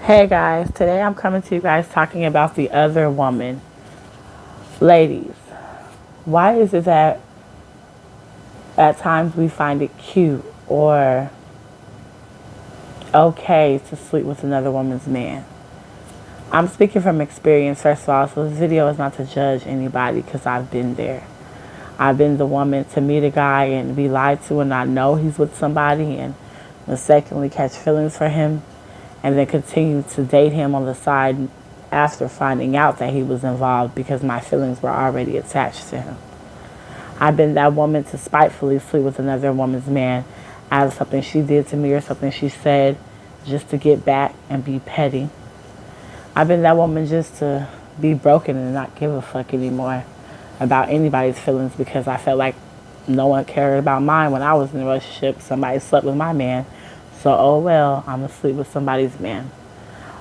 Hey guys, today I'm coming to you guys talking about the other woman. Ladies, why is it that at times we find it cute or okay to sleep with another woman's man? I'm speaking from experience, first of all, so this video is not to judge anybody because I've been there. I've been the woman to meet a guy and be lied to and I know he's with somebody and mistakenly catch feelings for him and then continue to date him on the side after finding out that he was involved because my feelings were already attached to him. I've been that woman to spitefully sleep with another woman's man out of something she did to me or something she said just to get back and be petty. I've been that woman just to be broken and not give a fuck anymore about anybody's feelings because I felt like no one cared about mine when I was in a relationship. Somebody slept with my man. So, oh well, I'm going to sleep with somebody's man.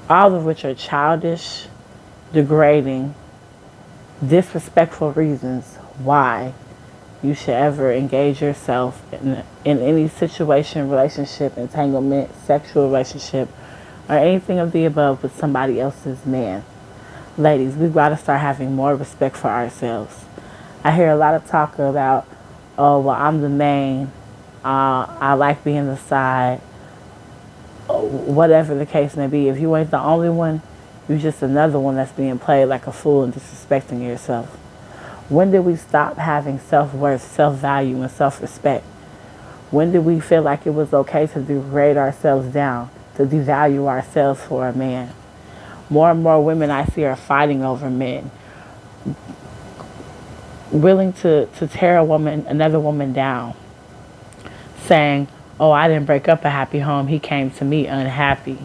All of which are childish, degrading, disrespectful reasons why you should ever engage yourself in any situation, relationship, entanglement, sexual relationship, or anything of the above with somebody else's man. Ladies, we've got to start having more respect for ourselves. I hear a lot of talk about, oh, well, I'm the main. I like being the side. Whatever the case may be. If you ain't the only one, you're just another one that's being played like a fool and disrespecting yourself. When did we stop having self-worth, self-value, and self-respect? When did we feel like it was okay to degrade ourselves down, to devalue ourselves for a man? More and more women I see are fighting over men, willing to tear another woman down, saying, oh, I didn't break up a happy home, he came to me unhappy.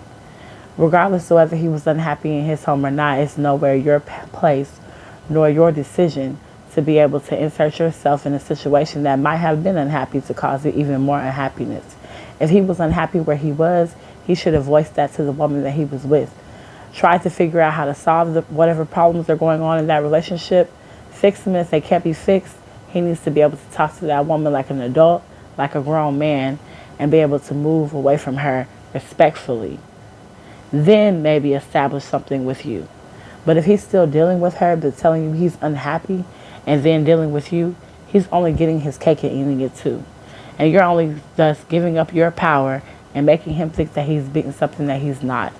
Regardless of whether he was unhappy in his home or not, it's nowhere your place nor your decision to be able to insert yourself in a situation that might have been unhappy to cause it even more unhappiness. If he was unhappy where he was, he should have voiced that to the woman that he was with. Try to figure out how to solve whatever problems are going on in that relationship, fix them. If they can't be fixed, he needs to be able to talk to that woman like an adult, like a grown man, and be able to move away from her respectfully. Then maybe establish something with you. But if he's still dealing with her but telling you he's unhappy and then dealing with you, he's only getting his cake and eating it too. And you're only thus giving up your power and making him think that he's being something that he's not.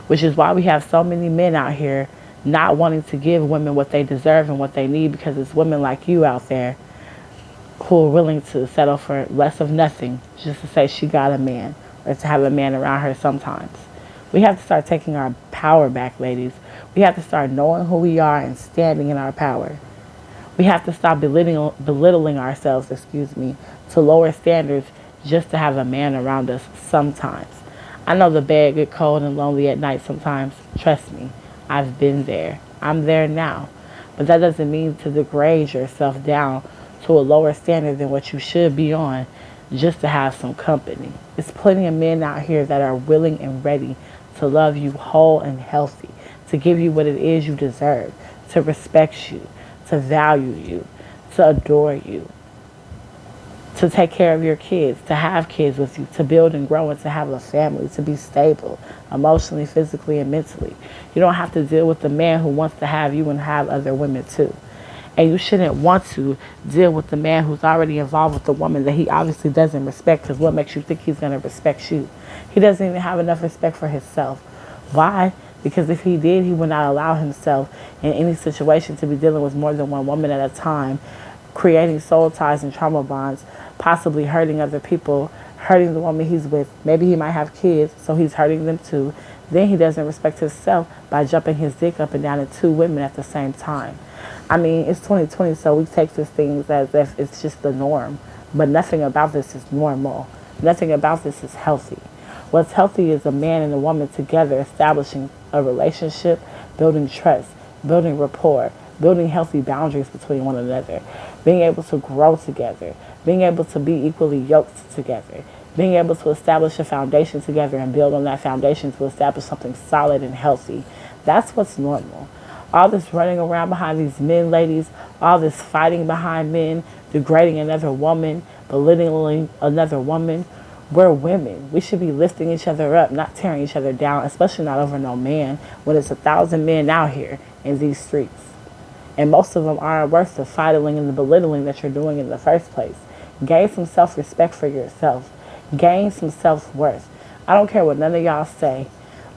Which is why we have so many men out here not wanting to give women what they deserve and what they need, because it's women like you out there who are willing to settle for less of nothing just to say she got a man or to have a man around her sometimes. We have to start taking our power back, ladies. We have to start knowing who we are and standing in our power. We have to stop belittling ourselves, to lower standards just to have a man around us sometimes. I know the bed get cold and lonely at night sometimes. Trust me, I've been there. I'm there now. But that doesn't mean to degrade yourself down to a lower standard than what you should be on just to have some company. There's plenty of men out here that are willing and ready to love you whole and healthy, to give you what it is you deserve, to respect you, to value you, to adore you, to take care of your kids, to have kids with you, to build and grow and to have a family, to be stable emotionally, physically, and mentally. You don't have to deal with the man who wants to have you and have other women too. And you shouldn't want to deal with the man who's already involved with the woman that he obviously doesn't respect, because what makes you think he's going to respect you? He doesn't even have enough respect for himself. Why? Because if he did, he would not allow himself in any situation to be dealing with more than one woman at a time, creating soul ties and trauma bonds, possibly hurting other people, hurting the woman he's with. Maybe he might have kids, so he's hurting them too. Then he doesn't respect himself by jumping his dick up and down at two women at the same time. I mean, it's 2020, so we take these things as if it's just the norm. But nothing about this is normal. Nothing about this is healthy. What's healthy is a man and a woman together establishing a relationship, building trust, building rapport, building healthy boundaries between one another, being able to grow together, being able to be equally yoked together, being able to establish a foundation together and build on that foundation to establish something solid and healthy. That's what's normal. All this running around behind these men, ladies, all this fighting behind men, degrading another woman, belittling another woman, We're women. We should be lifting each other up, not tearing each other down, especially not over no man when it's 1,000 men out here in these streets. And most of them aren't worth the fighting and the belittling that you're doing in the first place. Gain some self-respect for yourself. Gain some self-worth. I don't care what none of y'all say.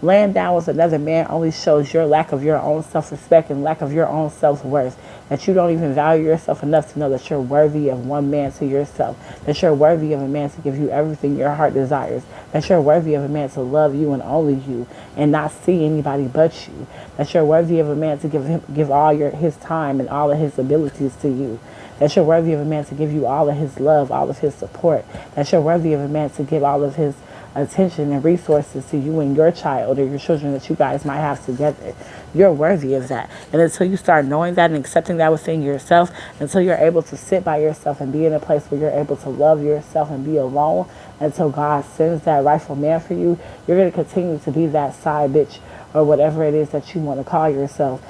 Laying down with another man only shows your lack of your own self-respect and lack of your own self-worth. That you don't even value yourself enough to know that you're worthy of one man to yourself. That you're worthy of a man to give you everything your heart desires. That you're worthy of a man to love you and only you and not see anybody but you. That you're worthy of a man to give all his time and all of his abilities to you. That you're worthy of a man to give you all of his love, all of his support. That you're worthy of a man to give all of his attention and resources to you and your child or your children that you guys might have together. You're worthy of that. And until you start knowing that and accepting that within yourself, until you're able to sit by yourself and be in a place where you're able to love yourself and be alone until God sends that rightful man for you, you're going to continue to be that side bitch or whatever it is that you want to call yourself,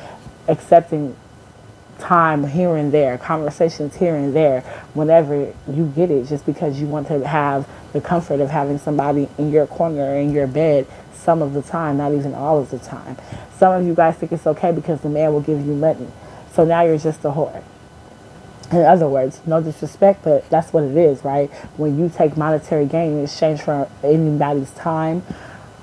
accepting time here and there, conversations here and there, whenever you get it, just because you want to have the comfort of having somebody in your corner or in your bed some of the time, not even all of the time. Some of you guys think it's okay because the man will give you money. So now you're just a whore. In other words, no disrespect, but that's what it is, right? When you take monetary gain in exchange for anybody's time,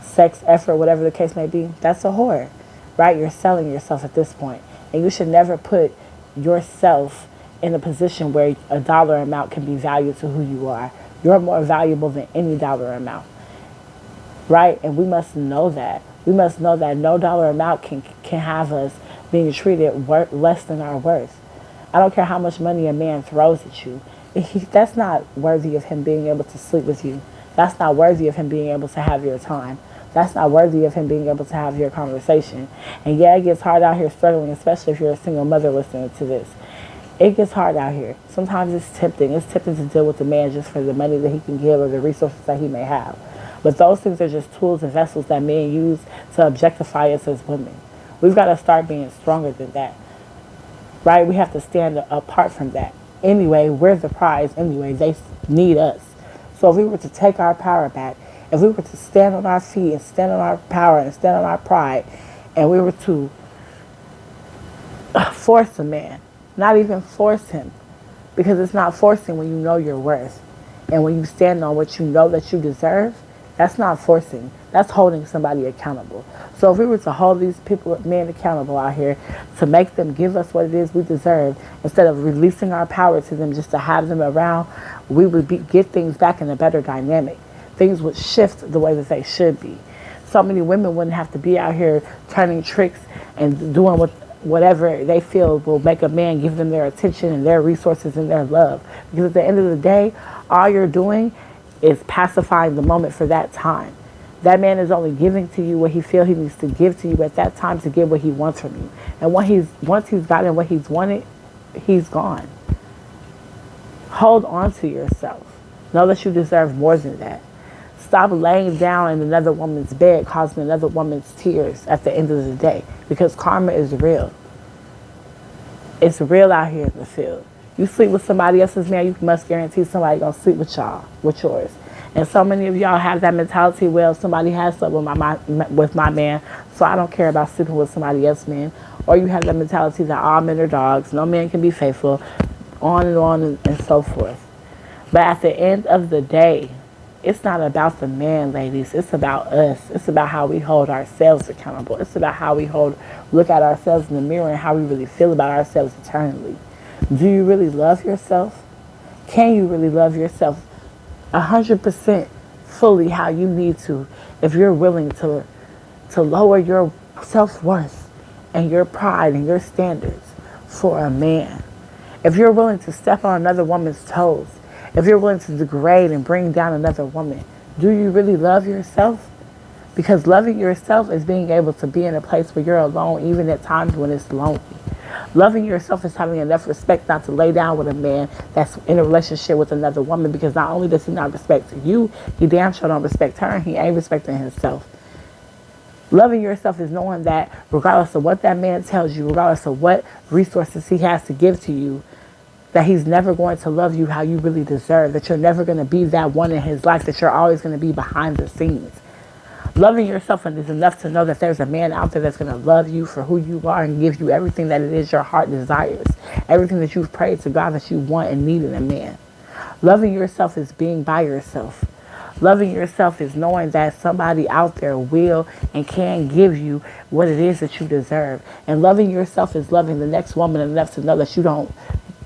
sex, effort, whatever the case may be, that's a whore, right? You're selling yourself at this point. And you should never put yourself in a position where a dollar amount can be valued to who you are. You're more valuable than any dollar amount, right? And we must know that. We must know that no dollar amount can have us being treated less than our worth. I don't care how much money a man throws at you. That's not worthy of him being able to sleep with you. That's not worthy of him being able to have your time. That's not worthy of him being able to have your conversation. And yeah, it gets hard out here struggling, especially if you're a single mother listening to this. It gets hard out here. Sometimes it's tempting. It's tempting to deal with the man just for the money that he can give or the resources that he may have. But those things are just tools and vessels that men use to objectify us as women. We've got to start being stronger than that, right? We have to stand apart from that. Anyway, we're the prize. Anyway, they need us. So if we were to take our power back, if we were to stand on our feet and stand on our power and stand on our pride, and we were to force a man, not even force him, because it's not forcing when you know your worth. And when you stand on what you know that you deserve, that's not forcing. That's holding somebody accountable. So if we were to hold these men accountable out here, to make them give us what it is we deserve, instead of releasing our power to them just to have them around, we would get things back in a better dynamic. Things would shift the way that they should be. So many women wouldn't have to be out here turning tricks and doing whatever they feel will make a man give them their attention and their resources and their love. Because at the end of the day, all you're doing is pacifying the moment for that time. That man is only giving to you what he feels he needs to give to you at that time to get what he wants from you. And once he's gotten what he's wanted, he's gone. Hold on to yourself. Know that you deserve more than that. Stop laying down in another woman's bed, causing another woman's tears at the end of the day. Because karma is real. It's real out here in the field. You sleep with somebody else's man, you must guarantee somebody gonna sleep with yours. And so many of y'all have that mentality, well, somebody has slept with my man, so I don't care about sleeping with somebody else's man. Or you have that mentality that all men are dogs, no man can be faithful, on and so forth. But at the end of the day, it's not about the man, ladies. It's about us. It's about how we hold ourselves accountable. It's about how we look at ourselves in the mirror and how we really feel about ourselves eternally. Do you really love yourself? Can you really love yourself 100% fully how you need to if you're willing to lower your self-worth and your pride and your standards for a man? If you're willing to step on another woman's toes, if you're willing to degrade and bring down another woman, do you really love yourself? Because loving yourself is being able to be in a place where you're alone, even at times when it's lonely. Loving yourself is having enough respect not to lay down with a man that's in a relationship with another woman, because not only does he not respect you, he damn sure don't respect her, and he ain't respecting himself. Loving yourself is knowing that regardless of what that man tells you, regardless of what resources he has to give to you, that he's never going to love you how you really deserve, that you're never going to be that one in his life, that you're always going to be behind the scenes. Loving yourself is enough to know that there's a man out there that's going to love you for who you are and give you everything that it is your heart desires, everything that you've prayed to God that you want and need in a man. Loving yourself is being by yourself. Loving yourself is knowing that somebody out there will and can give you what it is that you deserve. And loving yourself is loving the next woman enough to know that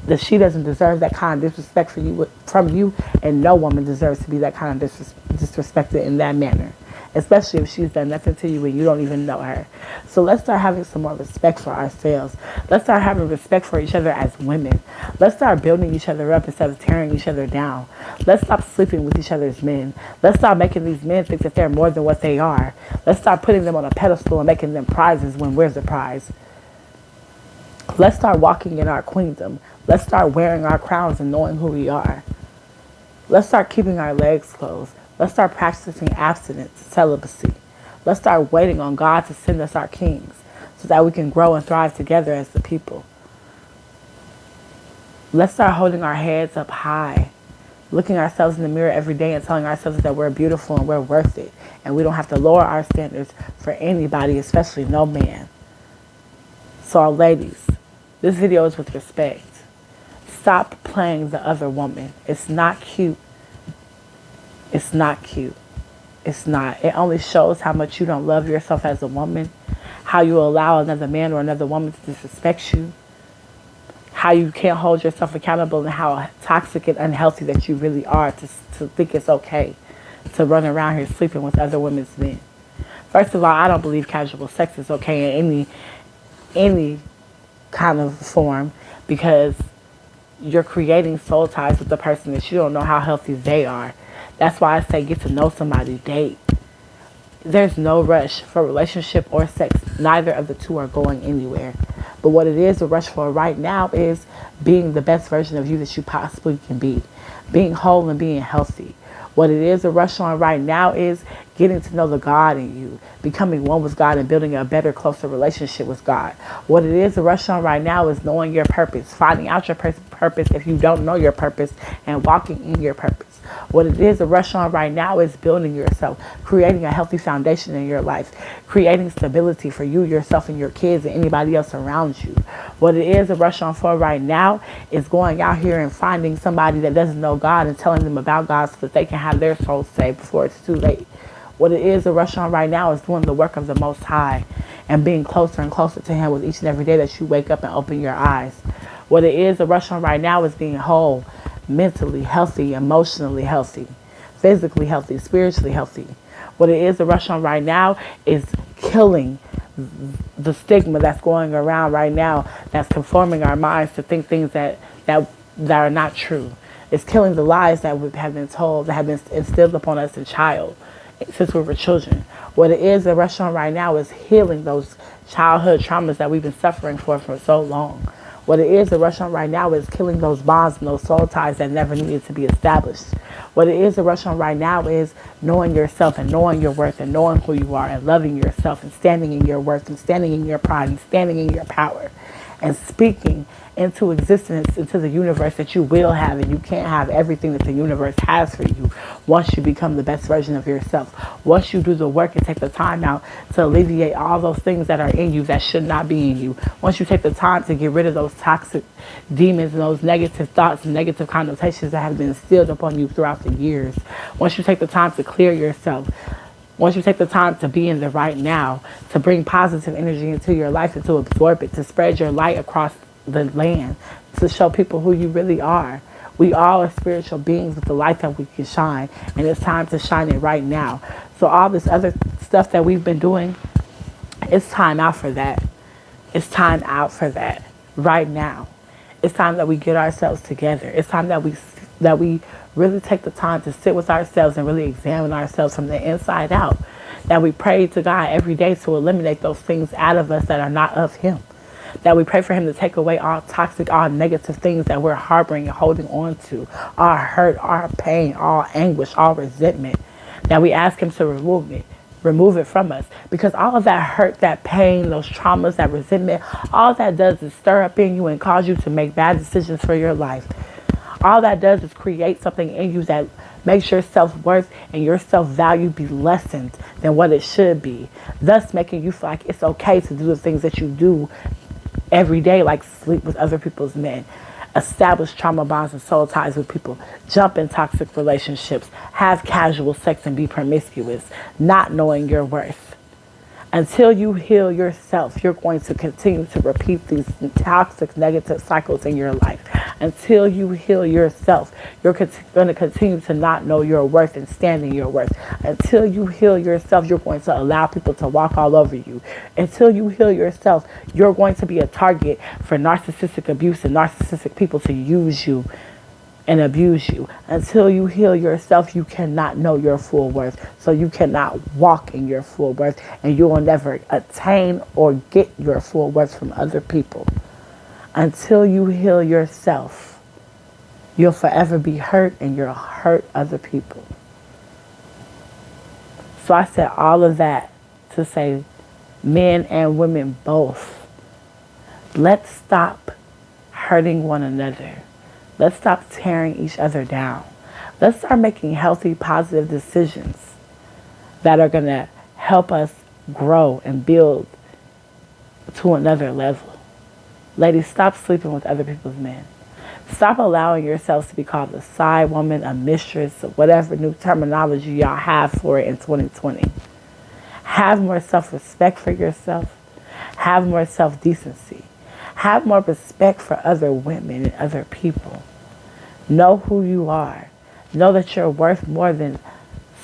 that she doesn't deserve that kind of disrespect from you, and no woman deserves to be that kind of disrespected in that manner, especially if she's done nothing to you and you don't even know her. So let's start having some more respect for ourselves. Let's start having respect for each other as women. Let's start building each other up instead of tearing each other down. Let's stop sleeping with each other's men. Let's stop making these men think that they're more than what they are. Let's stop putting them on a pedestal and making them prizes when we're the prize. Let's start walking in our queendom. Let's start wearing our crowns and knowing who we are. Let's start keeping our legs closed. Let's start practicing abstinence, celibacy. Let's start waiting on God to send us our kings so that we can grow and thrive together as the people. Let's start holding our heads up high, looking ourselves in the mirror every day and telling ourselves that we're beautiful and we're worth it. And we don't have to lower our standards for anybody, especially no man. So ladies, this video is with respect. Stop playing the other woman. It's not cute. It's not cute. It's not. It only shows how much you don't love yourself as a woman, how you allow another man or another woman to disrespect you, how you can't hold yourself accountable, and how toxic and unhealthy that you really are to think it's okay to run around here sleeping with other women's men. First of all, I don't believe casual sex is okay in any kind of form, because you're creating soul ties with the person that you don't know how healthy they are. That's why I say get to know somebody, date. There's no rush for relationship or sex. Neither of the two are going anywhere. But what it is a rush for right now is being the best version of you that you possibly can be. Being whole and being healthy. What it is a rush on right now is getting to know the God in you, becoming one with God and building a better, closer relationship with God. What it is a rush on right now is knowing your purpose, finding out your purpose if you don't know your purpose, and walking in your purpose. What it is a rush on right now is building yourself, creating a healthy foundation in your life, creating stability for you, yourself, and your kids, and anybody else around you. What it is a rush on for right now is going out here and finding somebody that doesn't know God and telling them about God so that they can have their souls saved before it's too late. What it is a rush on right now is doing the work of the Most High and being closer and closer to Him with each and every day that you wake up and open your eyes. What it is a rush on right now is being whole, mentally healthy, emotionally healthy, physically healthy, spiritually healthy. What it is a rush on right now is killing the stigma that's going around right now that's conforming our minds to think things that are not true. It's killing the lies that we have been told, that have been instilled upon us since we were children. What it is a rush on right now is healing those childhood traumas that we've been suffering for so long. What it is a rush on right now is killing those bonds and those soul ties that never needed to be established. What it is a rush on right now is knowing yourself and knowing your worth and knowing who you are and loving yourself and standing in your worth and standing in your pride and standing in your power and speaking into existence, into the universe, that you will have, and you can't have everything that the universe has for you once you become the best version of yourself. Once you do the work and take the time out to alleviate all those things that are in you that should not be in you. Once you take the time to get rid of those toxic demons and those negative thoughts and negative connotations that have been instilled upon you throughout the years. Once you take the time to clear yourself. Once you take the time to be in the right now, to bring positive energy into your life and to absorb it, to spread your light across the land, to show people who you really are. We all are spiritual beings with the light that we can shine, and it's time to shine it right now. So all this other stuff that we've been doing, it's time out for that. It's time out for that right now. It's time that we get ourselves together. It's time that we really take the time to sit with ourselves and really examine ourselves from the inside out. That we pray to God every day to eliminate those things out of us that are not of Him. That we pray for Him to take away all toxic, all negative things that we're harboring and holding on to. Our hurt, our pain, all anguish, all resentment. That we ask Him to remove it. remove it from us, because all of that hurt, that pain, those traumas, that resentment, all that does is stir up in you and cause you to make bad decisions for your life. All that does is create something in you that makes your self-worth and your self-value be lessened than what it should be, thus making you feel like it's okay to do the things that you do every day, like sleep with other people's men, establish trauma bonds and soul ties with people, jump in toxic relationships, have casual sex and be promiscuous, not knowing your worth. Until you heal yourself, you're going to continue to repeat these toxic, negative cycles in your life. Until you heal yourself, you're going to continue to not know your worth and stand in your worth. Until you heal yourself, you're going to allow people to walk all over you. Until you heal yourself, you're going to be a target for narcissistic abuse and narcissistic people to use you and abuse you. Until you heal yourself, you cannot know your full worth. So you cannot walk in your full worth, and you will never attain or get your full worth from other people. Until you heal yourself, you'll forever be hurt, and you'll hurt other people. So I said all of that to say, men and women both, let's stop hurting one another. Let's stop tearing each other down. Let's start making healthy, positive decisions that are going to help us grow and build to another level. Ladies, stop sleeping with other people's men. Stop allowing yourselves to be called a side woman, a mistress, or whatever new terminology y'all have for it in 2020. Have more self-respect for yourself. Have more self-decency. Have more respect for other women and other people. Know who you are. Know that you're worth more than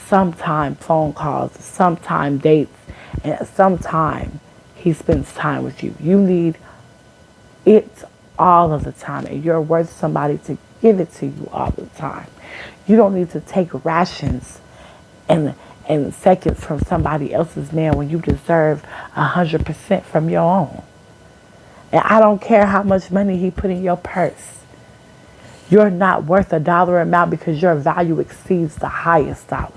sometime phone calls, sometime dates, and sometime he spends time with you. You need it all of the time, and you're worth somebody to give it to you all the time. You don't need to take rations and seconds from somebody else's man when you deserve 100% from your own. And I don't care how much money he put in your purse. You're not worth a dollar amount because your value exceeds the highest dollar.